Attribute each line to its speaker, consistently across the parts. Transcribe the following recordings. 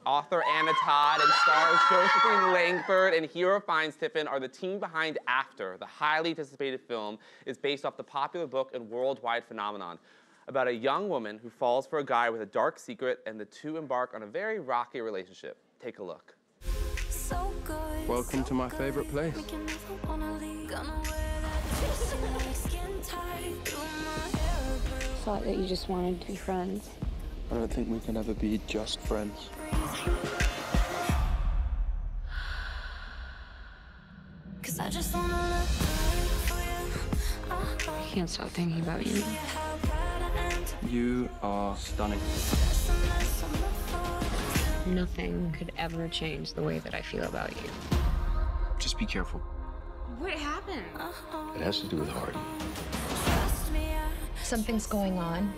Speaker 1: author Anna Todd and stars Josephine Langford and hero Finnes-Tiffin are the team behind After. The highly anticipated film is based off the popular book and worldwide phenomenon about a young woman who falls for a guy with a dark secret, and the two embark on a very rocky relationship. Take a look.
Speaker 2: Welcome to my favorite place.
Speaker 3: Thought that you just wanted to be friends.
Speaker 2: I don't think we can ever be just friends.
Speaker 3: I can't stop thinking about you.
Speaker 2: You are stunning.
Speaker 3: Nothing could ever change the way that I feel about you.
Speaker 2: Just be careful.
Speaker 3: What happened?
Speaker 2: It has to do with Hardy.
Speaker 4: Something's going on,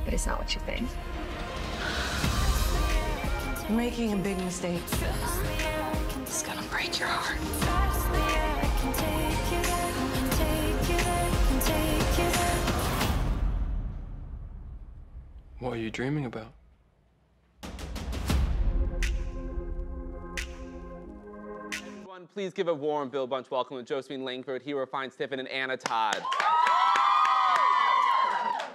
Speaker 4: but it's not what you think.
Speaker 5: You're making a big mistake.
Speaker 4: It's gonna break your heart.
Speaker 2: What are you dreaming about?
Speaker 1: Everyone, please give a warm Biuld Brunch welcome to Josephine Langford, hero Finnes-Tiffin, and Anna Todd.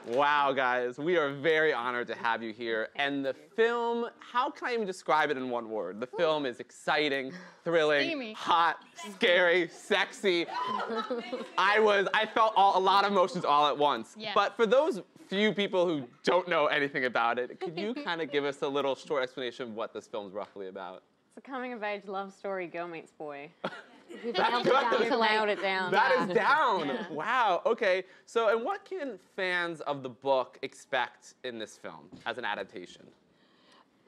Speaker 1: Wow, guys, we are very honored to have you here. And the film, how can I even describe it in one word? The film is exciting, thrilling,
Speaker 6: Steamy.
Speaker 1: hot, scary, sexy. I felt a lot of emotions all at once.
Speaker 6: Yes.
Speaker 1: But for those few people who don't know anything about it, could you kind of give us a little short explanation of what this film's roughly about?
Speaker 7: It's a coming-of-age love story, girl meets boy.
Speaker 1: We've nailed
Speaker 7: it down.
Speaker 1: That is down. Yeah. Wow. Okay. So, and what can fans of the book expect in this film as an adaptation?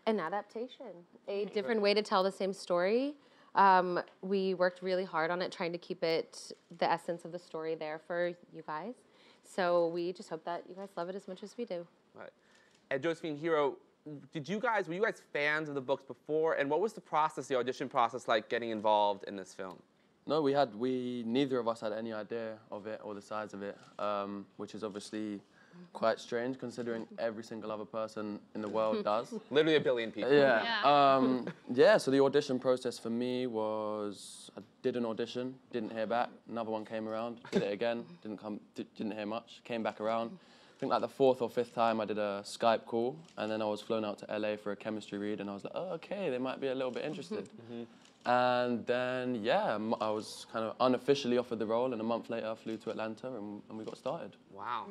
Speaker 8: An adaptation, a different way to tell the same story. We worked really hard on it, trying to keep it, the essence of the story there for you guys. So we just hope that you guys love it as much as we do.
Speaker 1: Right. And Josephine, hero, were you guys fans of the books before? And what was the process, the audition process, like getting involved in this film?
Speaker 2: No, neither of us had any idea of it or the size of it, which is obviously quite strange considering every single other person in the world does.
Speaker 1: Literally a billion people.
Speaker 2: Yeah. Yeah, so the audition process for me was, I did an audition, didn't hear back, another one came around, did it again, didn't hear much, came back around. I think like the fourth or fifth time I did a Skype call, and then I was flown out to LA for a chemistry read, and I was like, oh, okay, they might be a little bit interested. And then, yeah, I was kind of unofficially offered the role, and a month later I flew to Atlanta and we got started.
Speaker 1: Wow.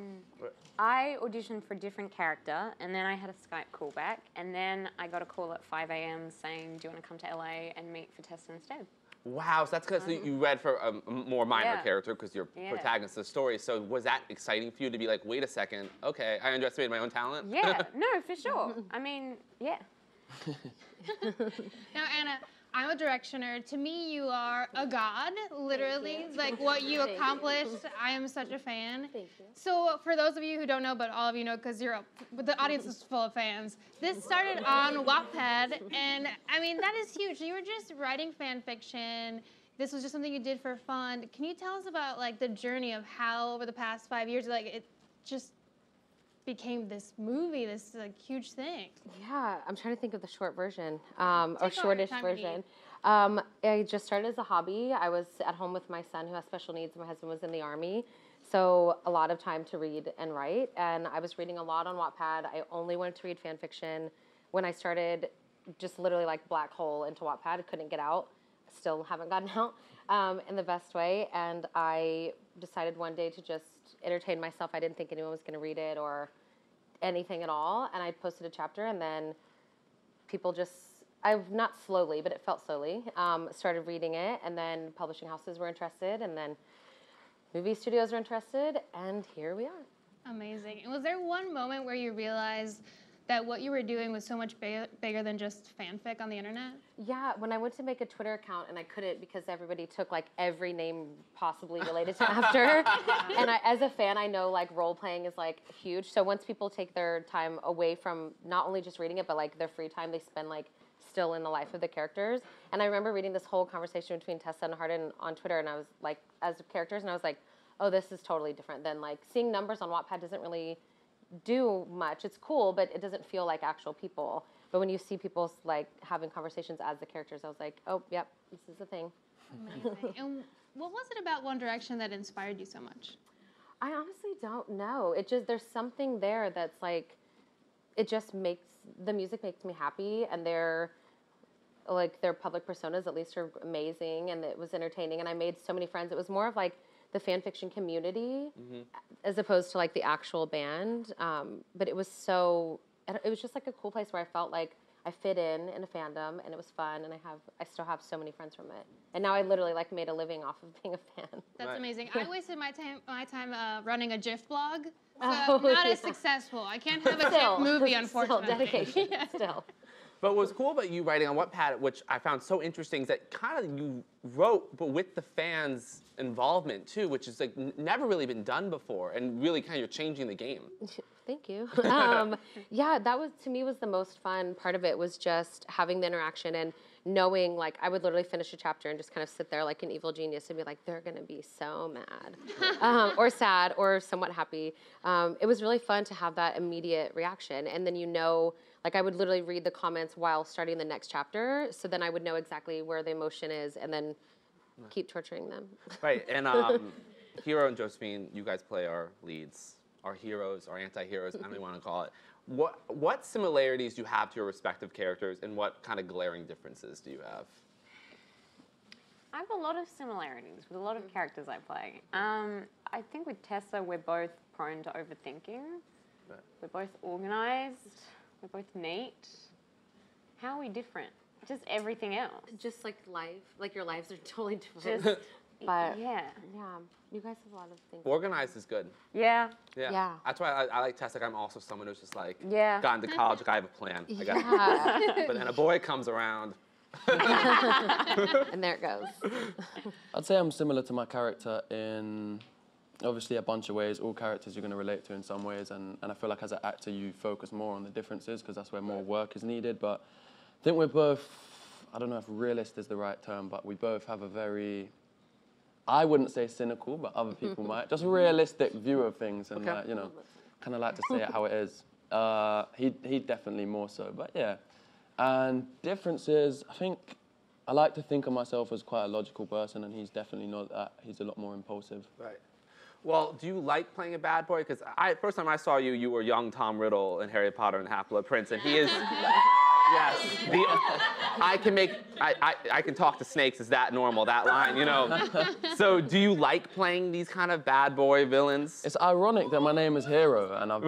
Speaker 7: I auditioned for a different character, and then I had a Skype call back, and then I got a call at 5 a.m. saying, do you want to come to LA and meet for Tessa instead?
Speaker 1: Wow, so that's because you read for a more minor character because you're protagonist of the story. So was that exciting for you to be like, wait a second, okay, I underestimated my own talent?
Speaker 7: Yeah, no, for sure. I mean, yeah.
Speaker 6: Now, Anna, I'm a directioner. To me, you are a god, literally. Like what you accomplished, I am such a fan.
Speaker 8: Thank you.
Speaker 6: So for those of you who don't know, but all of you know because the audience is full of fans, this started on Wattpad, and I mean, that is huge. You were just writing fan fiction. This was just something you did for fun. Can you tell us about like the journey of how over the past 5 years, like it just became this movie, this like huge thing?
Speaker 8: Yeah, I'm trying to think of the short version, or shortish version. I just started as a hobby. I was at home with my son who has special needs. My husband was in the Army. So a lot of time to read and write. And I was reading a lot on Wattpad. I only wanted to read fan fiction. When I started, just literally like black hole into Wattpad, I couldn't get out. Still haven't gotten out in the best way. And I decided one day to just entertain myself. I didn't think anyone was going to read it or anything at all. And I posted a chapter, and then people just, not slowly, but it felt slowly, started reading it. And then publishing houses were interested, and then movie studios were interested, and here we are.
Speaker 6: Amazing. And was there one moment where you realized that what you were doing was so much bigger than just fanfic on the internet?
Speaker 8: Yeah, when I went to make a Twitter account and I couldn't because everybody took like every name possibly related to After. And as a fan, I know like role playing is like huge. So once people take their time away from not only just reading it, but like their free time, they spend like still in the life of the characters. And I remember reading this whole conversation between Tessa and Hardin on Twitter, and I was like, as characters, and I was like, oh, this is totally different than like seeing numbers on Wattpad doesn't really do much. It's cool, but it doesn't feel like actual people. But when you see people like having conversations as the characters, I was like, oh, yep, this is the thing.
Speaker 6: Amazing. And what was it about One Direction that inspired you so much?
Speaker 8: I honestly don't know. It just, there's something there that's like, it just makes, the music makes me happy, and their public personas at least are amazing, and it was entertaining, and I made so many friends. It was more of like the fan fiction community as opposed to like the actual band. But it was just like a cool place where I felt like I fit in a fandom, and it was fun, and I still have so many friends from it. And now I literally like made a living off of being a fan.
Speaker 6: That's amazing. I wasted my time running a GIF blog, so I'm not as successful. I can't have a GIF movie, unfortunately.
Speaker 8: Still dedication, still.
Speaker 1: But what's cool about you writing on Wattpad, which I found so interesting, is that kind of you wrote, but with the fans' involvement too, which is like never really been done before, and really kind of you're changing the game.
Speaker 8: Thank you. Yeah, that was, to me, was the most fun part of it, was just having the interaction and knowing, like, I would literally finish a chapter and just kind of sit there like an evil genius and be like, they're gonna be so mad, or sad, or somewhat happy. It was really fun to have that immediate reaction, and then like I would literally read the comments while starting the next chapter, so then I would know exactly where the emotion is, and then keep torturing them.
Speaker 1: Right, and Hero and Josephine, you guys play our leads, our heroes, our anti-heroes, I don't know what you want to call it. What similarities do you have to your respective characters, and what kind of glaring differences do you have?
Speaker 7: I have a lot of similarities with a lot of characters I play. I think with Tessa, we're both prone to overthinking. Right. We're both organized. We're both neat. How are we different? Just everything else.
Speaker 8: Just like life, like your lives are totally different. But yeah, you guys have a lot of things.
Speaker 1: Organized is good.
Speaker 7: Yeah.
Speaker 1: Yeah. That's why I like Tessa. Like, I'm also someone who's just like,
Speaker 7: got
Speaker 1: into college, like I have a plan. But then a boy comes around.
Speaker 8: And there it goes.
Speaker 2: I'd say I'm similar to my character in obviously a bunch of ways. All characters you're going to relate to in some ways, and I feel like as an actor you focus more on the differences because that's where more work is needed. But I think we're both, I don't know if realist is the right term, but we both have a very, I wouldn't say cynical, but other people might, just realistic view of things, and you know, kind of like to say it how it is. He definitely more so, but yeah. And differences, I think I like to think of myself as quite a logical person, and he's definitely not that. He's a lot more impulsive.
Speaker 1: Right. Well, do you like playing a bad boy? Because first time I saw you, you were young Tom Riddle in Harry Potter and Half-Blood Prince, and he is, yes, I can talk to snakes, is that normal, that line, you know? So do you like playing these kind of bad boy villains?
Speaker 2: It's ironic that my name is Hero, and I've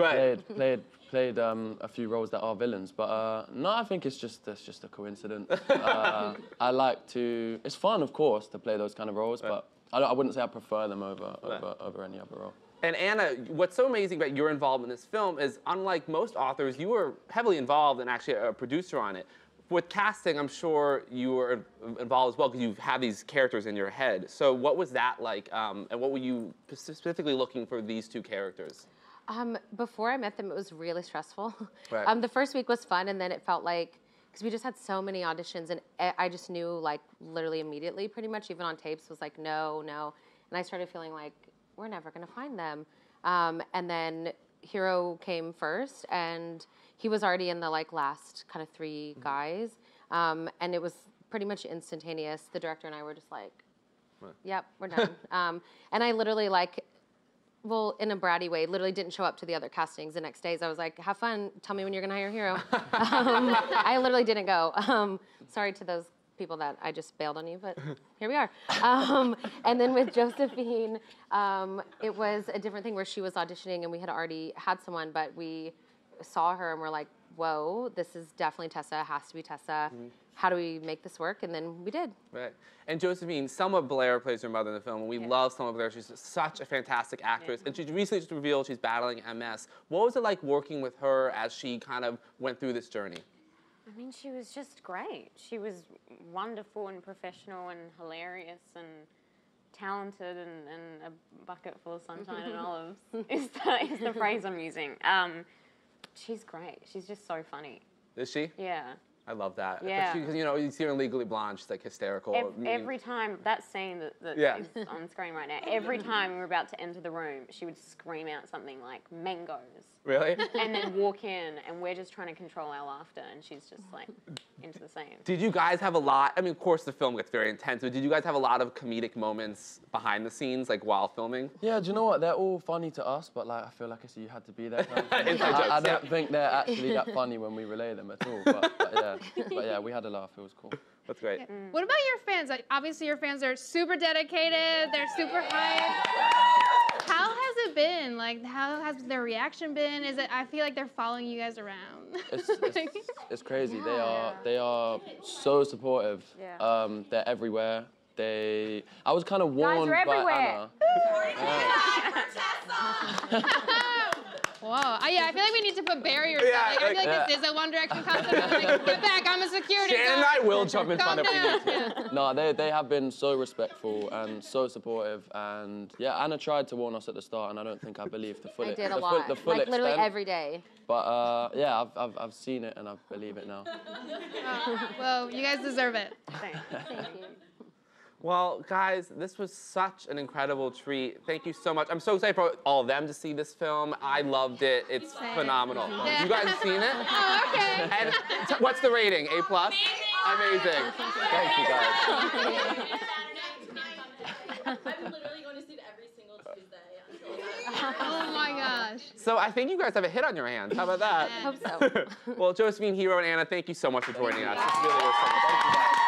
Speaker 2: played a few roles that are villains, but no, I think it's just a coincidence. I like to, it's fun, of course, to play those kind of roles, but I wouldn't say I prefer them over any other role.
Speaker 1: And Anna, what's so amazing about your involvement in this film is, unlike most authors, you were heavily involved and actually a producer on it. With casting, I'm sure you were involved as well because you have these characters in your head. So what was that like, and what were you specifically looking for these two characters?
Speaker 8: Before I met them, it was really stressful.
Speaker 1: Right.
Speaker 8: The first week was fun, and then it felt like, because we just had so many auditions, and I just knew, like, literally immediately, pretty much, even on tapes, was like, no. And I started feeling like, we're never going to find them. And then Hero came first, and he was already in the, like, last kind of 3 guys. And it was pretty much instantaneous. The director and I were just like, yep, we're done. And I literally, like, well, in a bratty way, literally didn't show up to the other castings the next days. I was like, have fun. Tell me when you're going to hire Hero. I literally didn't go. Sorry to those people that I just bailed on you, but here we are. And then with Josephine, it was a different thing where she was auditioning, and we had already had someone, but we saw her and we're like, whoa, this is definitely Tessa, has to be Tessa. How do we make this work? And then we did. Right.
Speaker 1: And Josephine, Selma Blair plays her mother in the film, and we love Selma Blair. She's such a fantastic actress. And she recently just revealed she's battling MS. What was it like working with her as she kind of went through this journey?
Speaker 7: I mean, she was just great. She was wonderful and professional and hilarious and talented and a bucket full of sunshine and olives is the phrase I'm using. She's great. She's just so funny.
Speaker 1: Is she?
Speaker 7: Yeah.
Speaker 1: I love that.
Speaker 7: Yeah.
Speaker 1: Because, you know, you see her in Legally Blonde, she's like hysterical.
Speaker 7: Every time, that scene that
Speaker 1: Yeah.
Speaker 7: is on screen right now, every time we were about to enter the room, she would scream out something like, mangoes.
Speaker 1: Really?
Speaker 7: And then walk in, and we're just trying to control our laughter, and she's just like into the scene.
Speaker 1: Did you guys have a lot, I mean, of course the film gets very intense, but did you guys have a lot of comedic moments behind the scenes, like while filming?
Speaker 2: Yeah, do you know what? They're all funny to us, but like I feel like you had to be there. Kind of thing.
Speaker 1: Inside jokes,
Speaker 2: I don't think they're actually that funny when we relay them at all. But yeah, we had a laugh. It was cool.
Speaker 1: That's great.
Speaker 6: What about your fans? Like, obviously, your fans are super dedicated. They're super hyped. How has it been? Like, how has their reaction been? Is it? I feel like they're following you guys around.
Speaker 2: It's crazy. They are so supportive.
Speaker 7: Yeah.
Speaker 2: They're everywhere. I was kind of warned
Speaker 7: Guys are
Speaker 2: by
Speaker 7: everywhere.
Speaker 2: Anna.
Speaker 6: Whoa. Yeah, I feel like we need to put barriers up. Like, I feel like this is a One Direction concert. Like, get back, I'm a security guard.
Speaker 1: Shannon and I will jump in front of you.
Speaker 2: No, they have been so respectful and so supportive, and yeah, Anna tried to warn us at the start, and I don't think I believed the full
Speaker 8: I did a
Speaker 2: the
Speaker 8: lot.
Speaker 2: Full, the full
Speaker 8: like literally
Speaker 2: extent.
Speaker 8: every day.
Speaker 2: But yeah, I've seen it and I believe it now.
Speaker 6: Well, you guys deserve it.
Speaker 7: Thanks.
Speaker 8: Thank you.
Speaker 1: Well, guys, this was such an incredible treat. Thank you so much. I'm so excited for all of them to see this film. I loved it. It's phenomenal.
Speaker 6: Yeah.
Speaker 1: You guys seen it?
Speaker 6: Oh, okay.
Speaker 1: And what's the rating? A+? Amazing. Thank you, guys.
Speaker 9: I'm literally going to see it every single Tuesday until
Speaker 6: Oh my gosh.
Speaker 1: So I think you guys have a hit on your hands. How about that?
Speaker 8: Hope so.
Speaker 1: Well, Josephine, Hero, and Anna, thank you so much for joining us. This really was so much. Thank you guys.